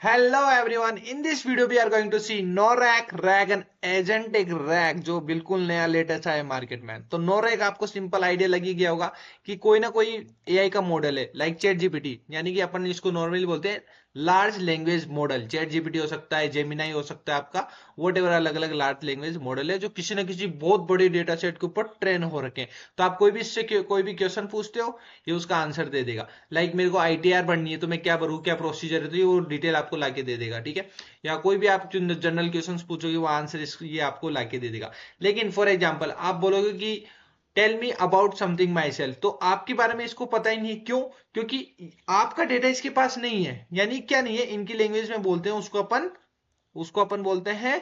Hello everyone. In this video we are going to see NORAC, RAG and agentic RAG जो बिल्कुल नया latest आया market में। तो NORAC आपको सिंपल आइडिया लगी गया होगा कि कोई ना कोई एआई का मॉडल है लाइक चैट जीपीटी, यानी कि अपन इसको नॉर्मली बोलते हैं large language model. Chat GPT हो सकता है, जेमिनाई हो सकता है, आपका वोट एवर अलग अलग लार्ज लैंग्वेज मॉडल है जो किसी ना किसी बहुत बड़ी डेटा सेट के ऊपर ट्रेन हो रखे हैं। तो आप कोई भी इससे कोई भी क्वेश्चन पूछते हो ये उसका आंसर दे देगा। लाइक मेरे को आईटीआर बननी है तो मैं क्या भरूँ, क्या प्रोसीजर है, तो ये वो डिटेल आपको लाके दे देगा। ठीक है, या कोई भी आप जनरल क्वेश्चन पूछोगे वो आंसर ये आपको लाके दे देगा। लेकिन फॉर एग्जाम्पल आप बोलोगे कि tell me about something myself, तो आपके बारे में इसको पता ही नहीं है। क्यों? क्योंकि आपका डेटा इसके पास नहीं है। यानी क्या नहीं है, इनकी लैंग्वेज में बोलते हैं उसको अपन बोलते हैं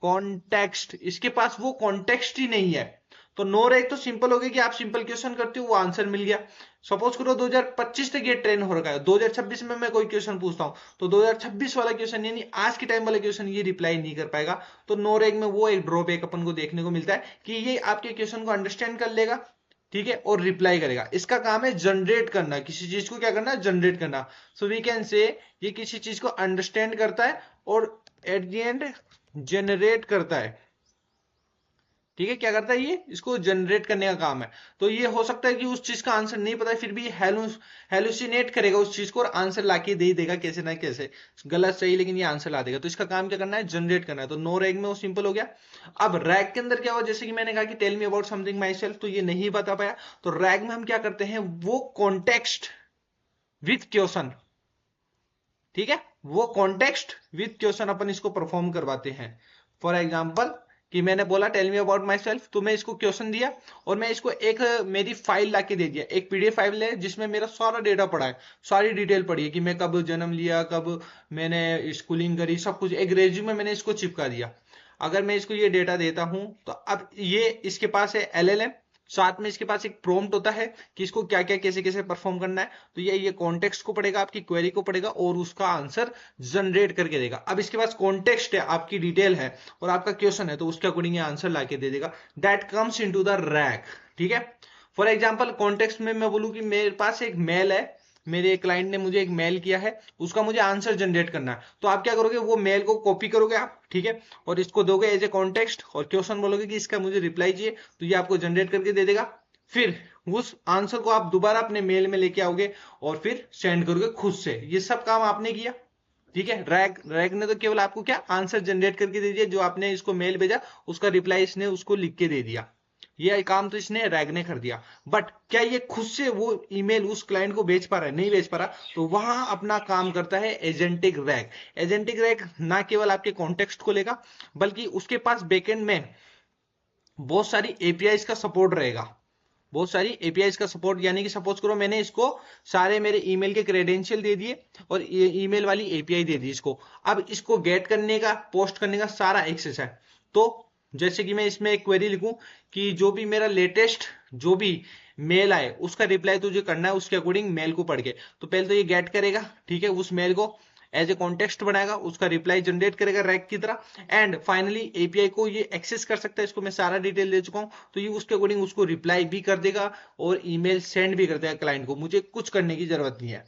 कॉन्टेक्स्ट। इसके पास वो कॉन्टेक्स्ट ही नहीं है। तो NORAC तो सिंपल हो गया कि आप सिंपल क्वेश्चन करते हो वो आंसर मिल गया। सपोज करो 2025 तक ये ट्रेन हो रखा है, 2026 में मैं कोई क्वेश्चन पूछता हूं तो 2026 वाला क्वेश्चन यानी आज के टाइम वाला क्वेश्चन ये रिप्लाई नहीं कर पाएगा। तो NORAC में वो एक ड्रॉबैक अपन को देखने को मिलता है कि ये आपके क्वेश्चन को अंडरस्टैंड कर लेगा, ठीक है, और रिप्लाई करेगा। इसका काम है जनरेट करना, किसी चीज को क्या करना, जनरेट करना। सो वी कैन से ये किसी चीज को अंडरस्टैंड करता है और एट द एंड जनरेट करता है। ठीक है, क्या करता है ये, इसको जनरेट करने का काम है। तो ये हो सकता है कि उस चीज का आंसर नहीं पता है फिर भी हेलुसिनेट करेगा उस चीज को और आंसर लाके दे ही देगा कैसे ना कैसे, गलत सही लेकिन ये आंसर ला देगा। तो इसका काम क्या करना है, जनरेट करना है। तो NORAC में वो सिंपल हो गया। अब रैग के अंदर क्या हुआ, जैसे कि मैंने कहा कि tell me about something myself, तो ये नहीं बता पाया। तो रैग में हम क्या करते हैं, वो कॉन्टेक्स्ट विथ क्वेश्चन, ठीक है, वो कॉन्टेक्स्ट विथ क्वेश्चन अपन इसको परफॉर्म करवाते हैं। फॉर एग्जाम्पल कि मैंने बोला tell me about myself, तो मैं इसको क्वेश्चन दिया और मैं इसको एक मेरी फाइल लाके दे दिया, एक पीडीएफ फाइल है जिसमें मेरा सारा डेटा पड़ा है, सारी डिटेल पड़ी है कि मैं कब जन्म लिया, कब मैंने स्कूलिंग करी, सब कुछ एक रेज्यूमे में मैंने इसको चिपका दिया। अगर मैं इसको ये डेटा देता हूं तो अब ये इसके पास है LLM, साथ में इसके पास एक प्रॉम्प्ट होता है कि इसको क्या क्या कैसे कैसे परफॉर्म करना है। तो ये कॉन्टेक्स्ट को पढ़ेगा, आपकी क्वेरी को पढ़ेगा और उसका आंसर जनरेट करके देगा। अब इसके पास कॉन्टेक्स्ट है, आपकी डिटेल है और आपका क्वेश्चन है, तो उसके अकॉर्डिंग ये आंसर लाके दे देगा। That comes into the rack. ठीक है, फॉर एग्जाम्पल कॉन्टेक्स्ट में मैं बोलूं कि मेरे पास एक मेल है, मेरे क्लाइंट ने मुझे एक मेल किया है, उसका मुझे आंसर जनरेट करना है। तो आप क्या करोगे, वो मेल को कॉपी करोगे आप, ठीक है, और इसको दोगे एज ए कॉन्टेक्स्ट और क्वेश्चन बोलोगे कि इसका मुझे रिप्लाई चाहिए, तो ये आपको जनरेट करके दे देगा। फिर उस आंसर को आप दोबारा अपने मेल में लेके आओगे और फिर सेंड करोगे खुद से। ये सब काम आपने किया। ठीक है, रैग ने तो केवल आपको क्या आंसर जनरेट करके दे दिया, जो आपने इसको मेल भेजा उसका रिप्लाई इसने उसको लिख के दे दिया। ये काम तो इसने रैग ने कर दिया। बट क्या ये खुद से वो ईमेल उस क्लाइंट को भेज पा रहा है? नहीं भेज पा रहा। तो वहां अपना काम करता है एजेंटिक रैग। एजेंटिक रैग ना केवल आपके कॉन्टेक्स्ट को लेगा बल्कि उसके पास बैकएंड में बहुत सारी एपीआईज का सपोर्ट रहेगा, बहुत सारी एपीआईज का सपोर्ट। यानी कि सपोज करो मैंने इसको सारे मेरे ईमेल के क्रेडेंशियल दे दिए और ये ईमेल वाली एपीआई दे दी इसको। अब इसको गेट करने का, पोस्ट करने का सारा एक्सेस है। तो जैसे कि मैं इसमें एक क्वेरी लिखूं कि जो भी मेरा लेटेस्ट जो भी मेल आए उसका रिप्लाई तुझे करना है उसके अकॉर्डिंग मेल को पढ़ के। तो पहले तो ये गेट करेगा, ठीक है, उस मेल को एज ए कॉन्टेक्स्ट बनाएगा, उसका रिप्लाई जनरेट करेगा रैक की तरह, एंड फाइनली एपीआई को ये एक्सेस कर सकता है। इसको मैं सारा डिटेल दे चुका हूं, तो ये उसके अकॉर्डिंग उसको रिप्लाई भी कर देगा और ईमेल सेंड भी कर देगा क्लाइंट को। मुझे कुछ करने की जरूरत नहीं है।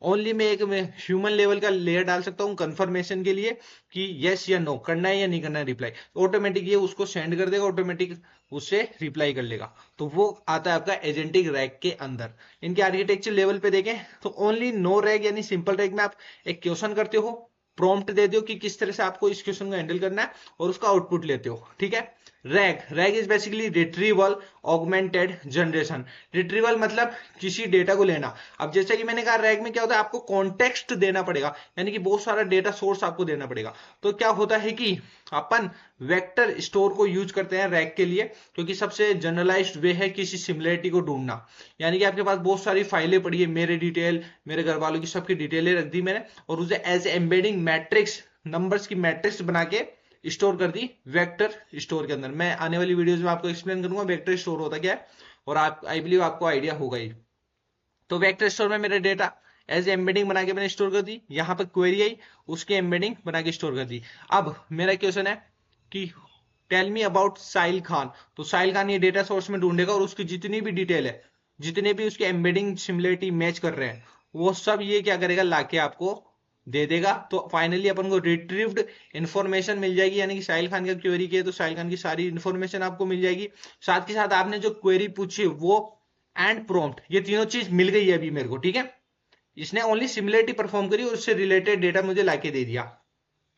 ओनली मैं ह्यूमन लेवल का लेयर डाल सकता हूं कंफर्मेशन के लिए कि यस या नो करना है या नहीं करना है रिप्लाई। ऑटोमेटिक ये उसको सेंड कर देगा, ऑटोमेटिक उससे रिप्लाई कर लेगा। तो वो आता है आपका एजेंटिक रैग के अंदर। इनके आर्किटेक्चर लेवल पे देखें तो ओनली नो रैग यानी सिंपल रैग में आप एक क्वेश्चन करते हो, प्रॉम्प्ट दे दो कि किस तरह से आपको इस क्वेश्चन को हैंडल करना है और उसका आउटपुट लेते हो। ठीक है, rag is basically retrieval augmented generation. Retrieval मतलब किसी डेटा को लेना। अब जैसे कि मैंने कहा रैग में क्या होता है, आपको कॉन्टेक्स्ट देना पड़ेगा, यानी कि बहुत सारा डेटा सोर्स आपको देना पड़ेगा। तो क्या होता है कि अपन वेक्टर स्टोर को यूज करते हैं रैग के लिए, क्योंकि सबसे जनरलाइज्ड वे है किसी सिमिलरिटी को ढूंढना। यानी कि आपके पास बहुत सारी फाइलें पड़ी है, मेरे डिटेल, मेरे घर वालों की सबकी डिटेलें रख दी मैंने और उसे एज एम्बेडिंग मैट्रिक्स, नंबर्स की मैट्रिक्स बना के स्टोर कर दी वेक्टर स्टोर के अंदर। मैं आने वाली वीडियोस में आपको एक्सप्लेन करूंगा वेक्टर स्टोर होता क्या है और आप आई बिलीव आपको आइडिया होगा ही। तो वेक्टर स्टोर में मेरे डेटा एज एम्बेडिंग बना के मैंने स्टोर कर दी, यहां पर क्वेरी आई उसकी एम्बेडिंग बना के स्टोर कर दी। अब मेरा क्वेश्चन है कि tell me about Sahil Khan. तो साहिल खान ये डेटा सोर्स में ढूंढेगा और उसकी जितनी भी डिटेल है, जितने भी उसके एम्बेडिंग सिमिलरिटी मैच कर रहे हैं, वो सब ये क्या करेगा, लाके आपको दे देगा। तो फाइनली अपन को रिट्रीव्ड इंफॉर्मेशन मिल जाएगी, यानी कि साहिल खान का क्वेरी किया तो साहिल खान की सारी इंफॉर्मेशन आपको मिल जाएगी। साथ के साथ आपने जो क्वेरी पूछी वो एंड प्रॉम्प्ट, ये तीनों चीज मिल गई है अभी मेरे को, ठीक है। इसने ओनली सिमिलरिटी परफॉर्म करी और उससे रिलेटेड डेटा मुझे लाके दे दिया,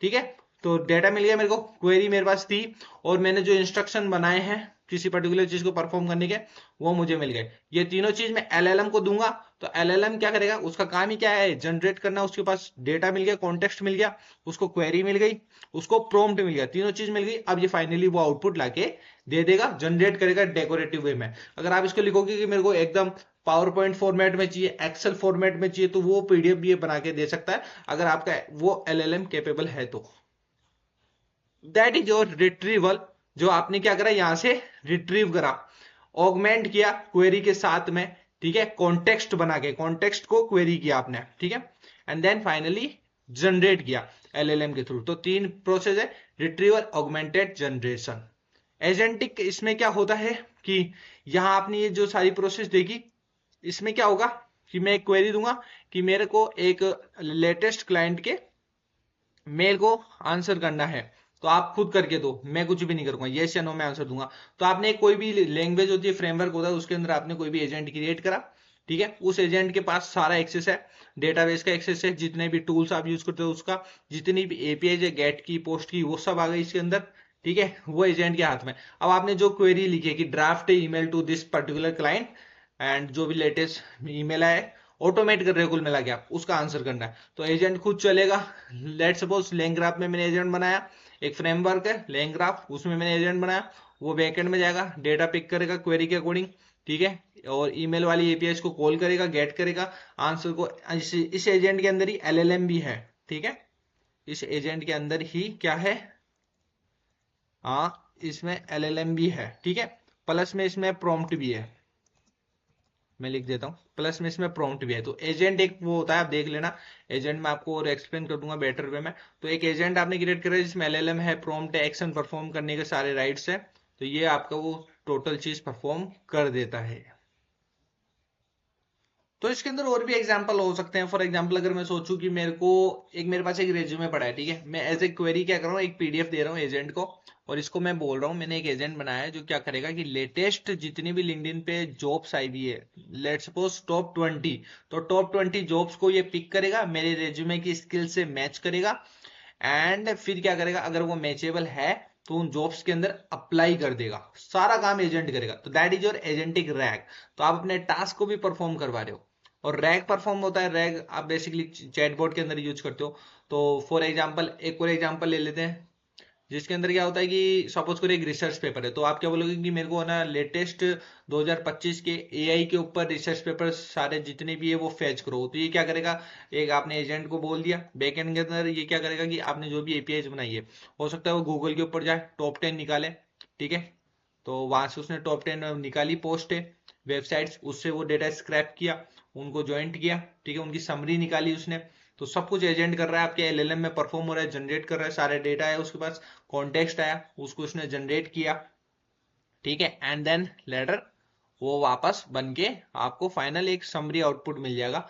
ठीक है। तो डेटा मिल गया मेरे को, क्वेरी मेरे पास थी, और मैंने जो इंस्ट्रक्शन बनाए हैं किसी पर्टिकुलर चीज को परफॉर्म करने के, वो मुझे मिल गए। ये तीनों चीज मैं एलएलएम को दूंगा, तो एलएलएम क्या करेगा, उसका काम ही क्या है, जनरेट करना। उसके पास डेटा मिल गया, कॉन्टेक्स्ट मिल गया, उसको क्वेरी मिल गई, उसको प्रॉम्प्ट मिल गया, तीनों चीज मिल गई। अब ये फाइनली वो आउटपुट लाके दे देगा, जनरेट करेगा डेकोरेटिव वे में। अगर आप इसको लिखोगे कि मेरे को एकदम पावर पॉइंट फॉर्मेट में चाहिए, एक्सेल फॉर्मेट में चाहिए, तो वो पीडीएफ भी ये बना के दे सकता है, अगर आपका वो एलएलएम कैपेबल है तो। दैट इज योर रिट्रीवल, जो आपने क्या करा, यहां से रिट्रीव करा, ऑगमेंट किया क्वेरी के साथ में, ठीक है, कॉन्टेक्स्ट बना के, कॉन्टेक्स्ट को क्वेरी किया आपने, ठीक है, एंड देन फाइनली जनरेट किया एलएलएम के थ्रू। तो तीन प्रोसेस है, रिट्रीवल, ऑगमेंटेड, जनरेशन। एजेंटिक इसमें क्या होता है कि यहां आपने ये जो सारी प्रोसेस देखी, इसमें क्या होगा कि मैं एक क्वेरी दूंगा कि मेरे को एक लेटेस्ट क्लाइंट के मेल को आंसर करना है, तो आप खुद करके दो, मैं कुछ भी नहीं करूंगा, यस या नो मैं आंसर दूंगा। तो आपने कोई भी लैंग्वेज होती है, फ्रेमवर्क होता है, उसके अंदर आपने कोई भी एजेंट क्रिएट करा, ठीक है, उस एजेंट के पास सारा एक्सेस है, डेटाबेस का एक्सेस है, जितने भी टूल्स आप यूज करते हो उसका, जितनी भी एपीआई है, गेट की, पोस्ट की, वो सब आ गई इसके अंदर, ठीक है, वो एजेंट के हाथ में। अब आपने जो क्वेरी लिखी है कि draft email to this particular client, and जो भी लेटेस्ट ईमेल आए ऑटोमेट कर रहे हो कुल मिला के, आप उसका आंसर करना है, तो एजेंट खुद चलेगा। लेट सपोज लैंग्राफ में मैंने एजेंट बनाया, एक फ्रेमवर्क है लैंग्राफ, उसमें मैंने एजेंट बनाया, वो बैकएंड में जाएगा, डेटा पिक करेगा क्वेरी के अकॉर्डिंग, ठीक है, और ईमेल वाली एपीआई को कॉल करेगा, गेट करेगा आंसर को। इस एजेंट के अंदर ही एलएलएम भी है, ठीक है, इस एजेंट के अंदर ही क्या है, हाँ इसमें एलएलएम भी है, ठीक है, प्लस में इसमें प्रॉम्प्ट भी है, मैं लिख देता हूँ, प्लस में इसमें प्रॉम्प्ट भी है। तो एजेंट एक वो होता है, आप देख लेना, एजेंट में आपको और एक्सप्लेन कर दूंगा बेटर वे में। तो एक एजेंट आपने क्रिएट करा जिसमें एलएलएम है, प्रॉम्प्ट है, एक्शन परफॉर्म करने के सारे राइट्स है, तो ये आपका वो टोटल चीज परफॉर्म कर देता है। तो इसके अंदर और भी एग्जांपल हो सकते हैं। फॉर एग्जांपल अगर मैं सोचूं कि मेरे पास एक रेज्यूमे पड़ा है, ठीक है, मैं एज ए क्वेरी क्या कर रहा हूँ, एक पीडीएफ दे रहा हूँ एजेंट को, और इसको मैं बोल रहा हूँ मैंने एक एजेंट बनाया है जो क्या करेगा कि लेटेस्ट जितनी भी लिंक्डइन पे जॉब्स आई हुई है, लेट्स सपोज टॉप 20, तो टॉप 20 जॉब्स को ये पिक करेगा, मेरे रेज्यूमे की स्किल से मैच करेगा, एंड फिर क्या करेगा, अगर वो मैचेबल है तो उन जॉब्स के अंदर अप्लाई कर देगा, सारा काम एजेंट करेगा। तो that is your agentic rag. तो आप अपने टास्क को भी परफॉर्म करवा रहे हो। और रैग परफॉर्म होता है, रैग आप बेसिकली चैटबॉट के अंदर यूज करते हो। तो फॉर एग्जांपल एक और एग्जांपल ले लेते हैं, जिसके अंदर क्या होता है कि सपोज करो एक रिसर्च पेपर है, तो आप क्या बोलोगे कि मेरे को ना लेटेस्ट 2025 के एआई के ऊपर रिसर्च पेपर सारे जितने भी है वो फेच करो। तो ये क्या करेगा, एक आपने एजेंट को बोल दिया, बैकएंड के अंदर ये क्या करेगा कि आपने जो भी एपीआई बनाई है, हो सकता है वो गूगल के ऊपर जाए, टॉप 10 निकाले, ठीक है, तो वहां से उसने टॉप 10 निकाली पोस्ट है, वेबसाइट्स, उससे वो डेटा स्क्रैप किया, उनको ज्वाइंट किया, ठीक है, उनकी समरी निकाली उसने। तो सब कुछ एजेंट कर रहा है, आपके एलएलएम में परफॉर्म हो रहा है, जनरेट कर रहा है, सारे डेटा है उसके पास, कॉन्टेक्स्ट आया, उसको उसने जनरेट किया, ठीक है, एंड देन लेटर वो वापस बन के आपको फाइनल एक समरी आउटपुट मिल जाएगा,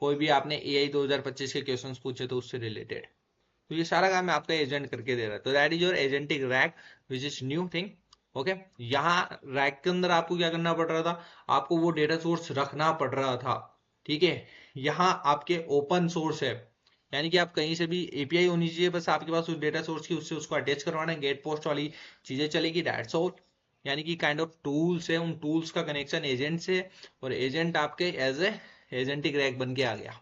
कोई भी आपने एआई 2025 के क्वेश्चंस पूछे तो उससे रिलेटेड। तो ये सारा काम आपका एजेंट करके दे रहा है। तो that is your agentic rack which is new thing. Okay, यहाँ रैक के अंदर आपको क्या करना पड़ रहा था, आपको वो डेटा सोर्स रखना पड़ रहा था, ठीक है, यहाँ आपके ओपन सोर्स है, यानी कि आप कहीं से भी एपीआई होनी चाहिए, बस आपके पास उस डेटा सोर्स की, उससे उसको अटैच करवाना है, गेट पोस्ट वाली चीजें चलेगी, दैट्स ऑल। यानी कि काइंड ऑफ टूल्स है, उन टूल्स का कनेक्शन एजेंट से, और एजेंट आपके एज ए एजेंटिक रैक बन के आ गया,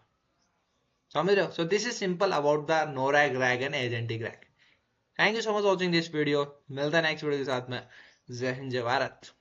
समझ रहे हो। So this is simple about the no RAG RAG and agentic RAG. Thank you so much watching this video, मिलता है नेक्स्ट वीडियो के साथ में। जय हिंद, जय भारत।